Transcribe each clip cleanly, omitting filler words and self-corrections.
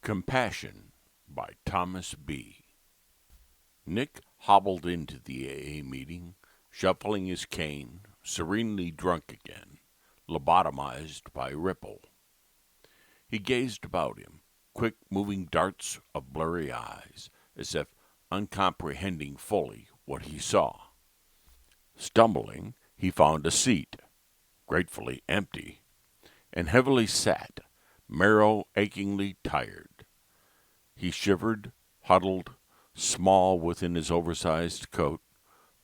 Compassion by Thomas B. Nick hobbled into the AA meeting, shuffling his cane, serenely drunk again, lobotomized by Ripple. He gazed about him, quick moving darts of blurry eyes, as if uncomprehending fully what he saw. Stumbling, he found a seat, gratefully empty, and heavily sat, marrow-achingly tired. He shivered, huddled, small within his oversized coat,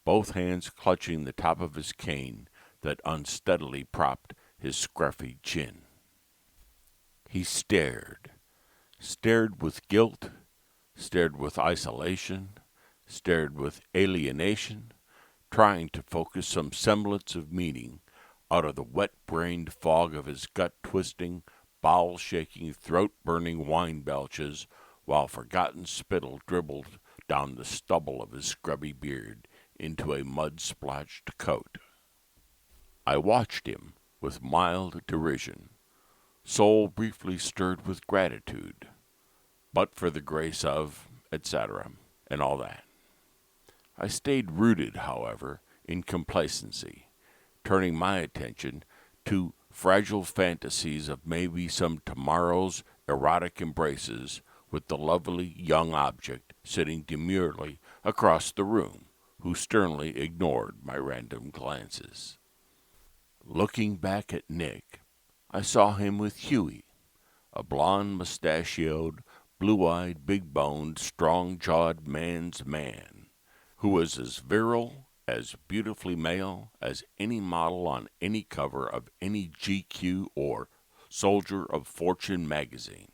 both hands clutching the top of his cane that unsteadily propped his scruffy chin. He stared with guilt, stared with isolation, stared with alienation, trying to focus some semblance of meaning out of the wet-brained fog of his gut-twisting, bowel-shaking, throat-burning wine belches, while forgotten spittle dribbled down the stubble of his scrubby beard into a mud-splotched coat. I watched him with mild derision, soul briefly stirred with gratitude, but for the grace of, etc., and all that. I stayed rooted, however, in complacency, turning my attention to fragile fantasies of maybe some tomorrow's erotic embraces with the lovely young object sitting demurely across the room, who sternly ignored my random glances. Looking back at Nick, I saw him with Huey, a blond, mustachioed, blue-eyed, big-boned, strong-jawed man's man, who was as virile, as beautifully male as any model on any cover of any GQ or Soldier of Fortune magazine.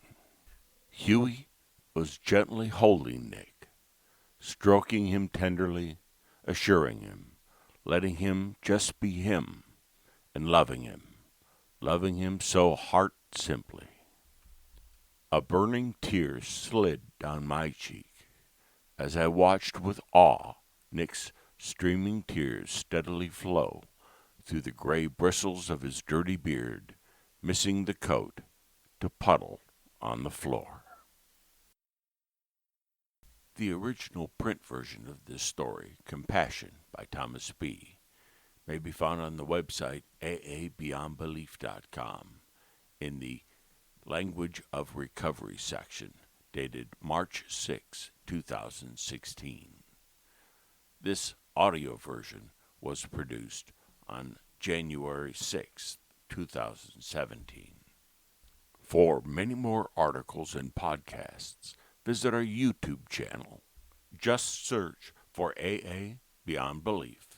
Huey was gently holding Nick, stroking him tenderly, assuring him, letting him just be him, and loving him so heart-simply. A burning tear slid down my cheek as I watched with awe Nick's streaming tears steadily flow through the gray bristles of his dirty beard, missing the coat, to puddle on the floor. The original print version of this story, Compassion by Thomas B., may be found on the website aabeyondbelief.com in the Language of Recovery section, dated March 6, 2016. This audio version was produced on January 6, 2017. For many more articles and podcasts, visit our YouTube channel. Just search for AA Beyond Belief.